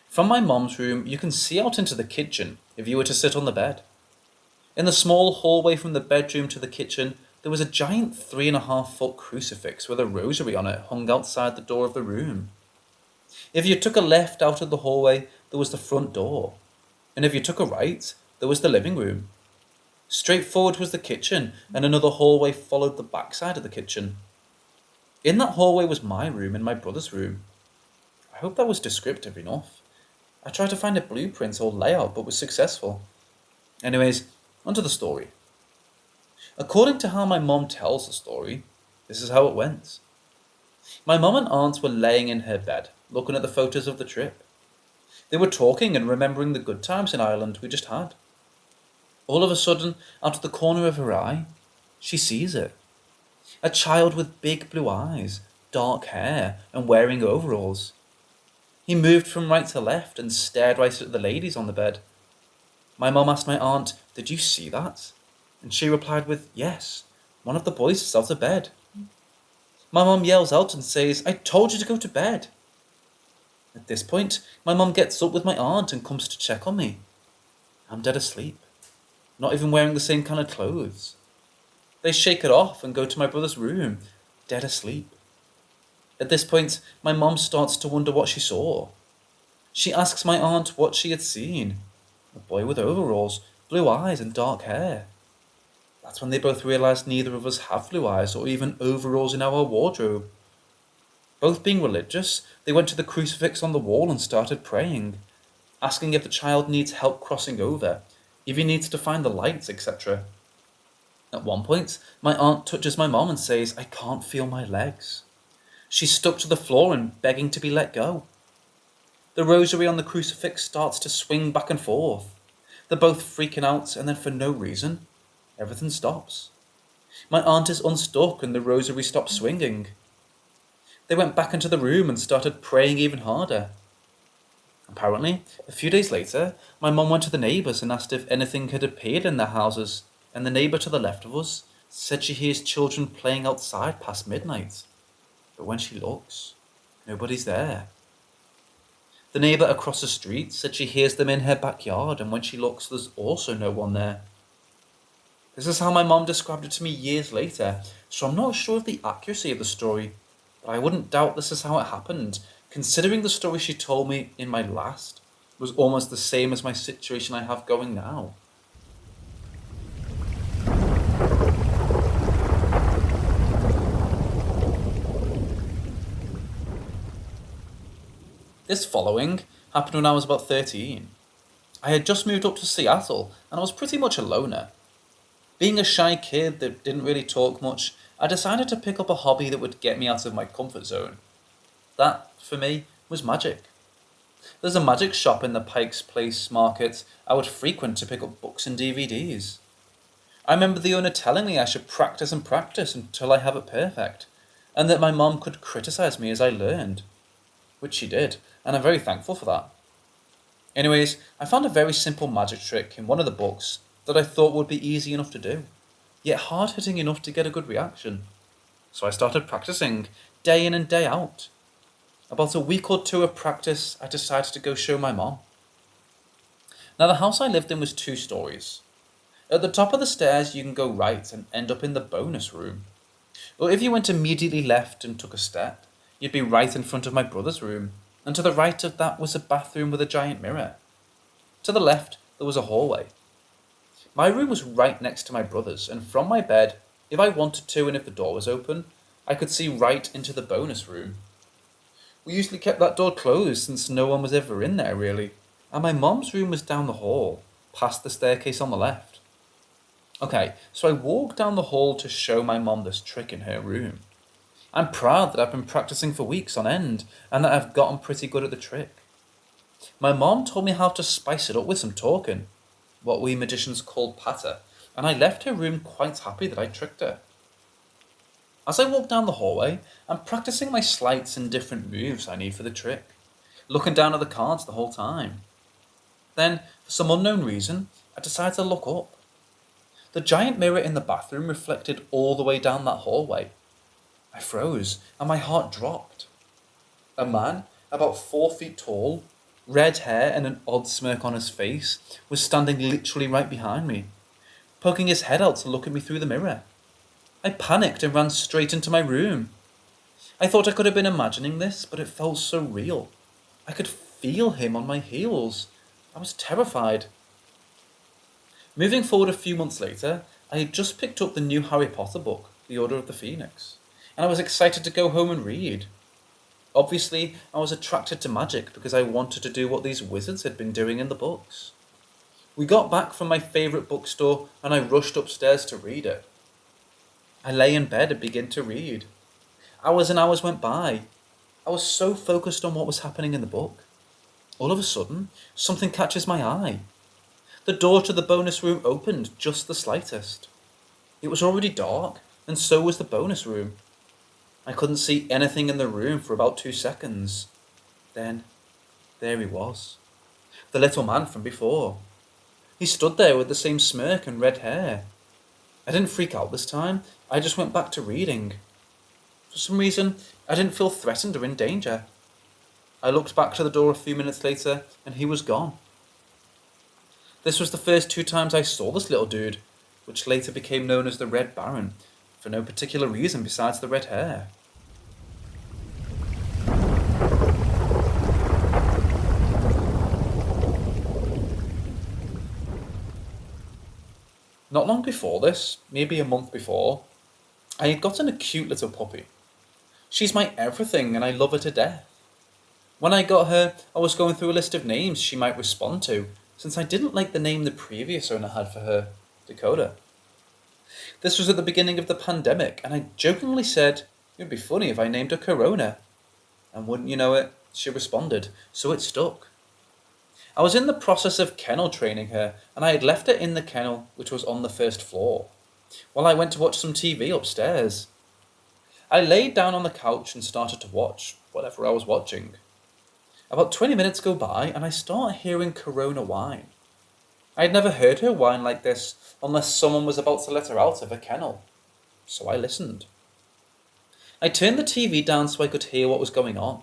Speaker 1: From my mom's room, you can see out into the kitchen if you were to sit on the bed. In the small hallway from the bedroom to the kitchen, there was a giant 3.5-foot crucifix with a rosary on it hung outside the door of the room. If you took a left out of the hallway, there was the front door. And if you took a right, there was the living room. Straight forward was the kitchen, and another hallway followed the backside of the kitchen. In that hallway was my room and my brother's room. I hope that was descriptive enough. I tried to find a blueprint or layout, but was successful. Anyways, onto the story. According to how my mom tells the story, this is how it went. My mom and aunt were laying in her bed, looking at the photos of the trip. They were talking and remembering the good times in Ireland we just had. All of a sudden, out of the corner of her eye, she sees it. A child with big blue eyes, dark hair, and wearing overalls. He moved from right to left and stared right at the ladies on the bed. My mom asked my aunt, "Did you see that?" And she replied with, "Yes, one of the boys is out of bed." My mom yells out and says, "I told you to go to bed." At this point, my mom gets up with my aunt and comes to check on me. I'm dead asleep, not even wearing the same kind of clothes. They shake it off and go to my brother's room, dead asleep. At this point, my mom starts to wonder what she saw. She asks my aunt what she had seen. A boy with overalls, blue eyes and dark hair. That's when they both realised neither of us have blue eyes or even overalls in our wardrobe. Both being religious, they went to the crucifix on the wall and started praying, asking if the child needs help crossing over, if he needs to find the lights, etc. At one point, my aunt touches my mom and says, "I can't feel my legs." She's stuck to the floor and begging to be let go. The rosary on the crucifix starts to swing back and forth. They're both freaking out, and then for no reason, everything stops. My aunt is unstuck and the rosary stops swinging. They went back into the room and started praying even harder. Apparently, a few days later, my mum went to the neighbours and asked if anything had appeared in their houses, and the neighbour to the left of us said she hears children playing outside past midnight. But when she looks, nobody's there. The neighbour across the street said she hears them in her backyard, and when she looks, there's also no one there. This is how my mum described it to me years later, so I'm not sure of the accuracy of the story, but I wouldn't doubt this is how it happened, considering the story she told me in my last was almost the same as my situation I have going now. This following happened when I was about 13. I had just moved up to Seattle and I was pretty much a loner. Being a shy kid that didn't really talk much, I decided to pick up a hobby that would get me out of my comfort zone. That, for me, was magic. There's a magic shop in the Pike's Place market I would frequent to pick up books and DVDs. I remember the owner telling me I should practice and practice until I have it perfect, and that my mum could criticize me as I learned. Which she did, and I'm very thankful for that. Anyways, I found a very simple magic trick in one of the books that I thought would be easy enough to do, yet hard-hitting enough to get a good reaction. So I started practicing, day in and day out. About a week or two of practice, I decided to go show my mom. Now the house I lived in was 2 stories. At the top of the stairs you can go right and end up in the bonus room. Or if you went immediately left and took a step, you'd be right in front of my brother's room, and to the right of that was a bathroom with a giant mirror. To the left there was a hallway. My room was right next to my brother's, and from my bed, if I wanted to and if the door was open, I could see right into the bonus room. We usually kept that door closed since no one was ever in there really, and my mom's room was down the hall, past the staircase on the left. Okay, so I walked down the hall to show my mom this trick in her room. I'm proud that I've been practicing for weeks on end, and that I've gotten pretty good at the trick. My mom told me how to spice it up with some talking, what we magicians call patter, and I left her room quite happy that I tricked her. As I walk down the hallway, I'm practicing my sleights and different moves I need for the trick, looking down at the cards the whole time. Then, for some unknown reason, I decided to look up. The giant mirror in the bathroom reflected all the way down that hallway. I froze, and my heart dropped. A man, about 4 feet tall, red hair and an odd smirk on his face, was standing literally right behind me, poking his head out to look at me through the mirror. I panicked and ran straight into my room. I thought I could have been imagining this, but it felt so real. I could feel him on my heels. I was terrified. Moving forward a few months later, I had just picked up the new Harry Potter book, The Order of the Phoenix, and I was excited to go home and read. Obviously, I was attracted to magic because I wanted to do what these wizards had been doing in the books. We got back from my favourite bookstore and I rushed upstairs to read it. I lay in bed and began to read. Hours and hours went by. I was so focused on what was happening in the book. All of a sudden, something catches my eye. The door to the bonus room opened just the slightest. It was already dark, and so was the bonus room. I couldn't see anything in the room for about 2 seconds. Then, there he was. The little man from before. He stood there with the same smirk and red hair. I didn't freak out this time, I just went back to reading. For some reason, I didn't feel threatened or in danger. I looked back to the door a few minutes later, and he was gone. This was the first 2 times I saw this little dude, which later became known as the Red Baron, for no particular reason besides the red hair. Not long before this, maybe a month before, I had gotten a cute little puppy. She's my everything and I love her to death. When I got her, I was going through a list of names she might respond to, since I didn't like the name the previous owner had for her, Dakota. This was at the beginning of the pandemic, and I jokingly said it would be funny if I named her Corona. And wouldn't you know it, she responded, so it stuck. I was in the process of kennel training her, and I had left her in the kennel, which was on the 1st floor, while I went to watch some TV upstairs. I laid down on the couch and started to watch whatever I was watching. About 20 minutes go by and I start hearing Corona whine. I had never heard her whine like this unless someone was about to let her out of a kennel. So I listened. I turned the TV down so I could hear what was going on.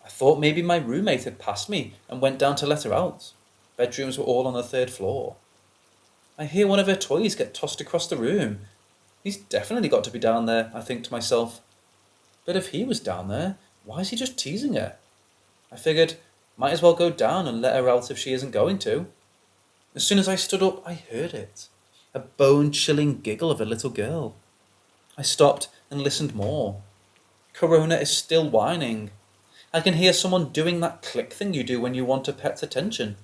Speaker 1: I thought maybe my roommate had passed me and went down to let her out. Bedrooms were all on the third floor. I hear one of her toys get tossed across the room. He's definitely got to be down there, I think to myself. But if he was down there, why is he just teasing her? I figured, might as well go down and let her out if she isn't going to. As soon as I stood up, I heard it. A bone-chilling giggle of a little girl. I stopped and listened more. Corona is still whining. I can hear someone doing that click thing you do when you want a pet's attention.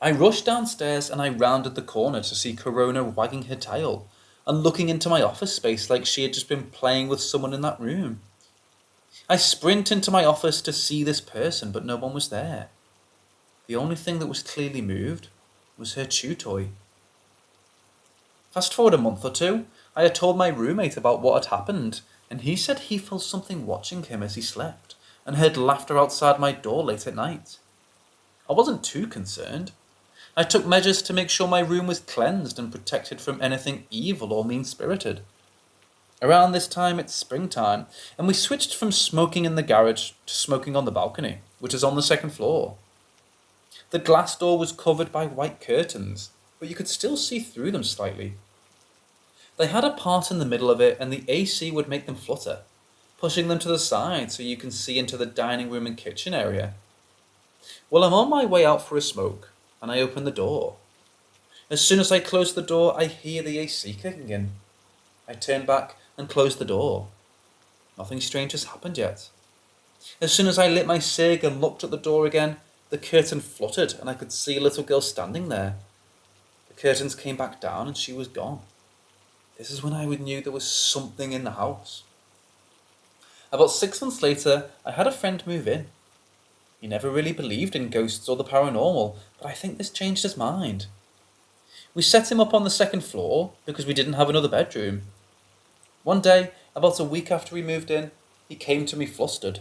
Speaker 1: I rushed downstairs and I rounded the corner to see Corona wagging her tail and looking into my office space like she had just been playing with someone in that room. I sprint into my office to see this person, but no one was there. The only thing that was clearly moved was her chew toy. Fast forward a month or two, I had told my roommate about what had happened, and he said he felt something watching him as he slept, and heard laughter outside my door late at night. I wasn't too concerned. I took measures to make sure my room was cleansed and protected from anything evil or mean-spirited. Around this time, it's springtime, and we switched from smoking in the garage to smoking on the balcony, which is on the second floor. The glass door was covered by white curtains, but you could still see through them slightly. They had a part in the middle of it, and the AC would make them flutter, pushing them to the side so you can see into the dining room and kitchen area. Well, I'm on my way out for a smoke, and I open the door. As soon as I close the door, I hear the AC kicking in. I turn back and close the door. Nothing strange has happened yet. As soon as I lit my cig and looked at the door again, the curtain fluttered and I could see a little girl standing there. The curtains came back down and she was gone. This is when I knew there was something in the house. About 6 months later, I had a friend move in. He never really believed in ghosts or the paranormal, but I think this changed his mind. We set him up on the second floor because we didn't have another bedroom. One day, about a week after we moved in, he came to me flustered.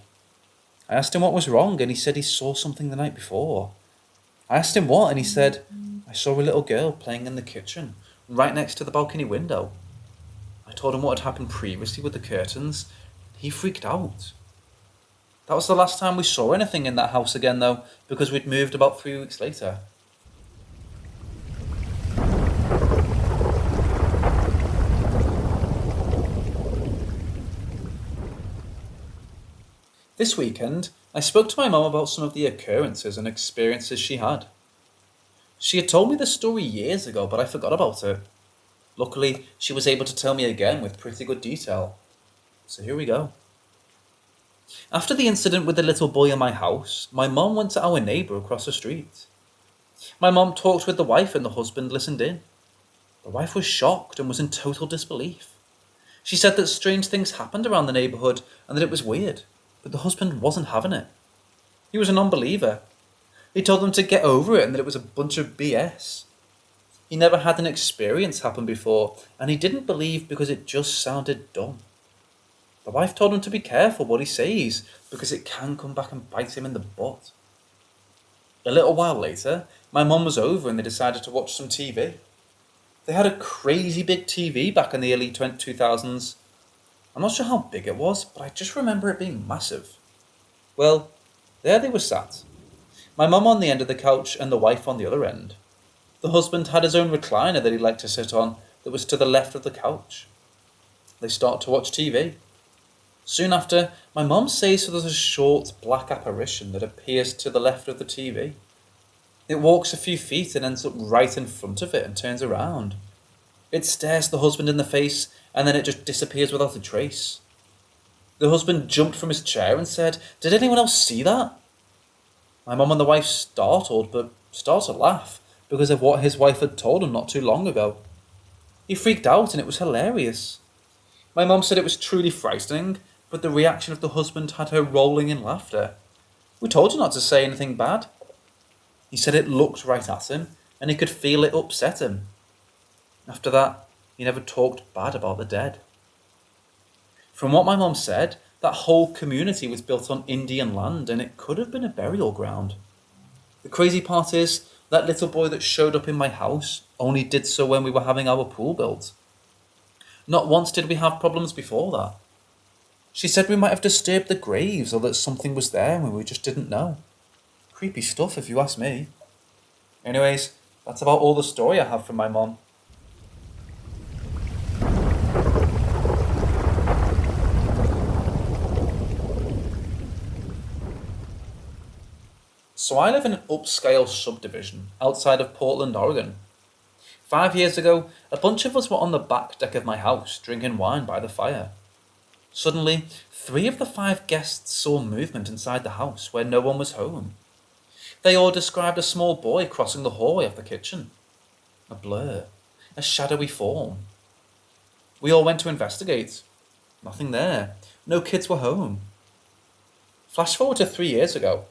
Speaker 1: I asked him what was wrong and he said he saw something the night before. I asked him what and he said, I saw a little girl playing in the kitchen, right next to the balcony window. I told him what had happened previously with the curtains. He freaked out. That was the last time we saw anything in that house again though, because we'd moved about 3 weeks later. This weekend, I spoke to my mum about some of the occurrences and experiences she had. She had told me the story years ago, but I forgot about it. Luckily, she was able to tell me again with pretty good detail. So here we go. After the incident with the little boy in my house, my mum went to our neighbour across the street. My mum talked with the wife and the husband listened in. The wife was shocked and was in total disbelief. She said that strange things happened around the neighbourhood and that it was weird, but the husband wasn't having it. He was a non-believer. He told them to get over it and that it was a bunch of BS. He never had an experience happen before, and he didn't believe because it just sounded dumb. The wife told him to be careful what he says, because it can come back and bite him in the butt. A little while later, my mum was over and they decided to watch some TV. They had a crazy big TV back in the early 2000s. I'm not sure how big it was, but I just remember it being massive. Well, there they were sat. My mum on the end of the couch and the wife on the other end. The husband had his own recliner that he liked to sit on that was to the left of the couch. They start to watch TV. Soon after, my mum says there's a short black apparition that appears to the left of the TV. It walks a few feet and ends up right in front of it and turns around. It stares the husband in the face and then it just disappears without a trace. The husband jumped from his chair and said, "Did anyone else see that?" My mum and the wife startled, but started to laugh because of what his wife had told him not too long ago. He freaked out and it was hilarious. My mum said it was truly frightening, but the reaction of the husband had her rolling in laughter. "We told you not to say anything bad." He said it looked right at him and he could feel it upset him. After that, he never talked bad about the dead. From what my mum said, That whole community was built on Indian land and it could have been a burial ground. The crazy part is, that little boy that showed up in my house only did so when we were having our pool built. Not once did we have problems before that. She said we might have disturbed the graves or that something was there and we just didn't know. Creepy stuff if you ask me. Anyways, that's about all the story I have from my mom. So I live in an upscale subdivision outside of Portland, Oregon. 5 years ago, a bunch of us were on the back deck of my house drinking wine by the fire. Suddenly, 3 of the 5 guests saw movement inside the house where no one was home. They all described a small boy crossing the hallway of the kitchen. A blur, a shadowy form. We all went to investigate. Nothing there. No kids were home. Flash forward to 3 years ago.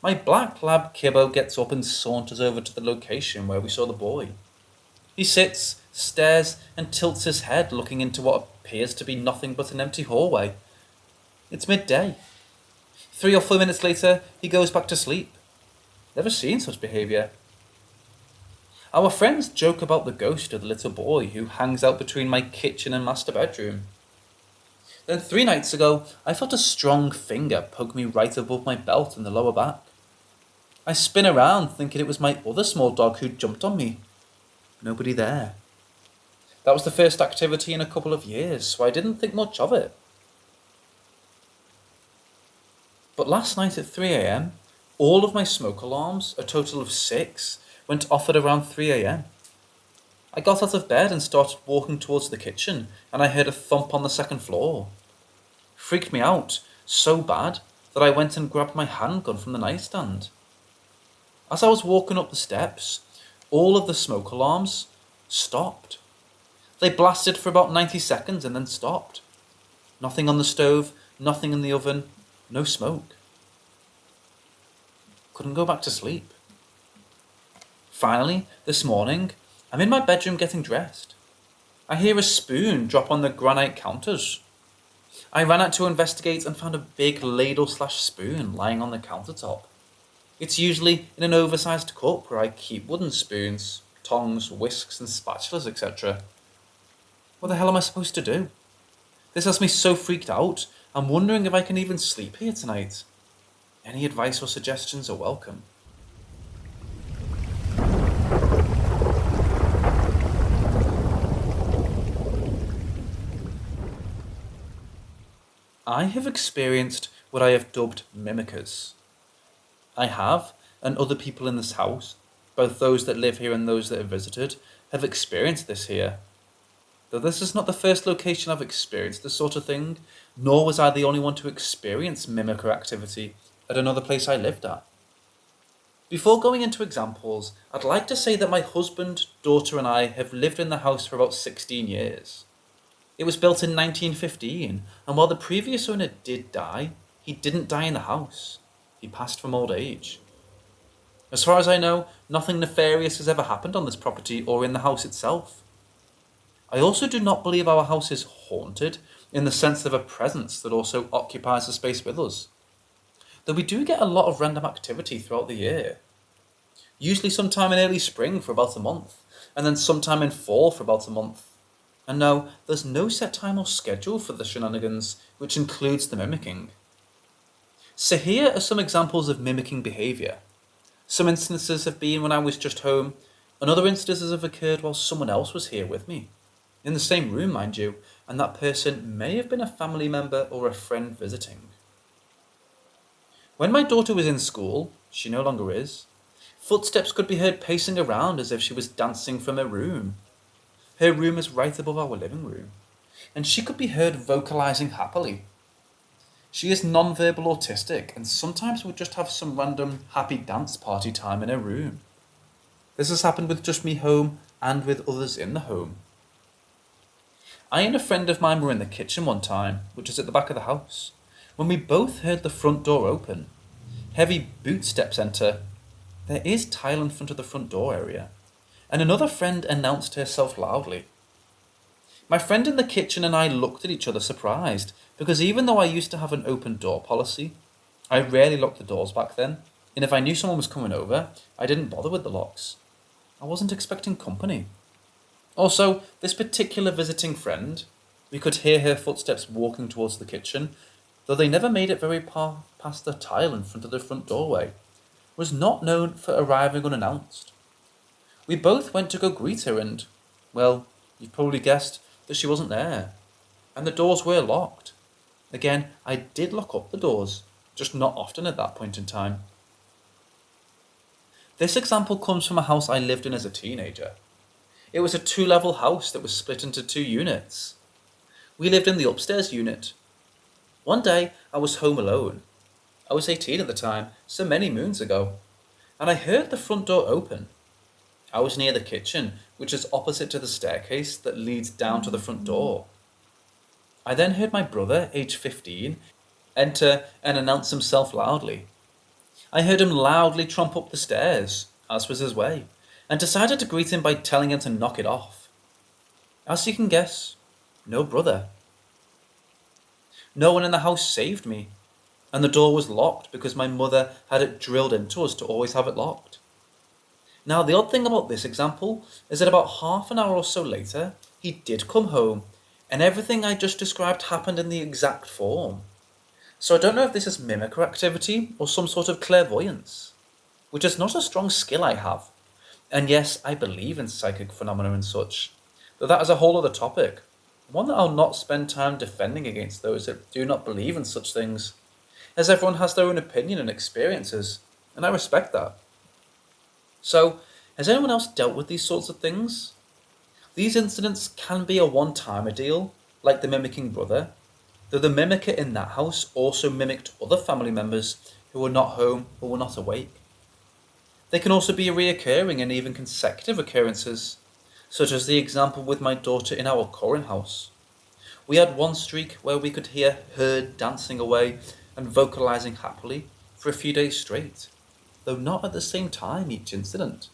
Speaker 1: My black lab kibbo gets up and saunters over to the location where we saw the boy. He sits, stares, and tilts his head, looking into what appears to be nothing but an empty hallway. It's midday. 3 or 4 minutes later, he goes back to sleep. Never seen such behaviour. Our friends joke about the ghost of the little boy who hangs out between my kitchen and master bedroom. Then 3 nights ago, I felt a strong finger poke me right above my belt in the lower back. I spin around thinking it was my other small dog who jumped on me. Nobody there. That was the first activity in a couple of years, so I didn't think much of it. But last night at 3 a.m, all of my smoke alarms, a total of 6, went off at around 3 a.m. I got out of bed and started walking towards the kitchen, and I heard a thump on the second floor. Freaked me out so bad that I went and grabbed my handgun from the nightstand. As I was walking up the steps, all of the smoke alarms stopped. They blasted for about 90 seconds and then stopped. Nothing on the stove, nothing in the oven, no smoke. Couldn't go back to sleep. Finally, this morning, I'm in my bedroom getting dressed. I hear a spoon drop on the granite counters. I ran out to investigate and found a big ladle/spoon lying on the countertop. It's usually in an oversized cup where I keep wooden spoons, tongs, whisks and spatulas, etc. What the hell am I supposed to do? This has me so freaked out, I'm wondering if I can even sleep here tonight. Any advice or suggestions are welcome. I have experienced what I have dubbed mimickers. I have, and other people in this house, both those that live here and those that have visited, have experienced this here. Though this is not the first location I've experienced this sort of thing, nor was I the only one to experience mimicker activity at another place I lived at. Before going into examples, I'd like to say that my husband, daughter and I have lived in the house for about 16 years. It was built in 1915, and while the previous owner did die, he didn't die in the house. He passed from old age. As far as I know, nothing nefarious has ever happened on this property or in the house itself. I also do not believe our house is haunted in the sense of a presence that also occupies the space with us. Though we do get a lot of random activity throughout the year. Usually sometime in early spring for about a month, and then sometime in fall for about a month. And no, there's no set time or schedule for the shenanigans, which includes the mimicking. So here are some examples of mimicking behaviour. Some instances have been when I was just home, and other instances have occurred while someone else was here with me. In the same room, mind you, and that person may have been a family member or a friend visiting. When my daughter was in school, she no longer is, footsteps could be heard pacing around as if she was dancing from her room. Her room is right above our living room, and she could be heard vocalising happily. She is non-verbal autistic and sometimes would just have some random happy dance party time in her room. This has happened with just me home and with others in the home. I and a friend of mine were in the kitchen one time, which is at the back of the house, when we both heard the front door open. Heavy boot steps enter. There is tile in front of the front door area, and another friend announced herself loudly. My friend in the kitchen and I looked at each other surprised, because even though I used to have an open door policy, I rarely locked the doors back then, and if I knew someone was coming over, I didn't bother with the locks. I wasn't expecting company. Also, this particular visiting friend, we could hear her footsteps walking towards the kitchen, though they never made it very past the tile in front of the front doorway, was not known for arriving unannounced. We both went to go greet her and, well, you've probably guessed that she wasn't there. And the doors were locked. Again, I did lock up the doors, just not often at that point in time. This example comes from a house I lived in as a teenager. It was a 2-level house that was split into 2 units. We lived in the upstairs unit. One day, I was home alone. I was 18 at the time, so many moons ago, and I heard the front door open. I was near the kitchen, which is opposite to the staircase that leads down to the front door. I then heard my brother, aged 15, enter and announce himself loudly. I heard him loudly tromp up the stairs, as was his way, and decided to greet him by telling him to knock it off. As you can guess, no brother. No one in the house saved me, and the door was locked because my mother had it drilled into us to always have it locked. Now, the odd thing about this example is that about half an hour or so later, he did come home, and everything I just described happened in the exact form. So I don't know if this is mimicker activity or some sort of clairvoyance, which is not a strong skill I have. And yes, I believe in psychic phenomena and such, though that is a whole other topic, one that I'll not spend time defending against those that do not believe in such things, as everyone has their own opinion and experiences, and I respect that. So, has anyone else dealt with these sorts of things? These incidents can be a one-timer deal, like the mimicking brother, though the mimicker in that house also mimicked other family members who were not home or were not awake. They can also be reoccurring and even consecutive occurrences, such as the example with my daughter in our current house. We had one streak where we could hear her dancing away and vocalizing happily for a few days straight, though not at the same time each incident.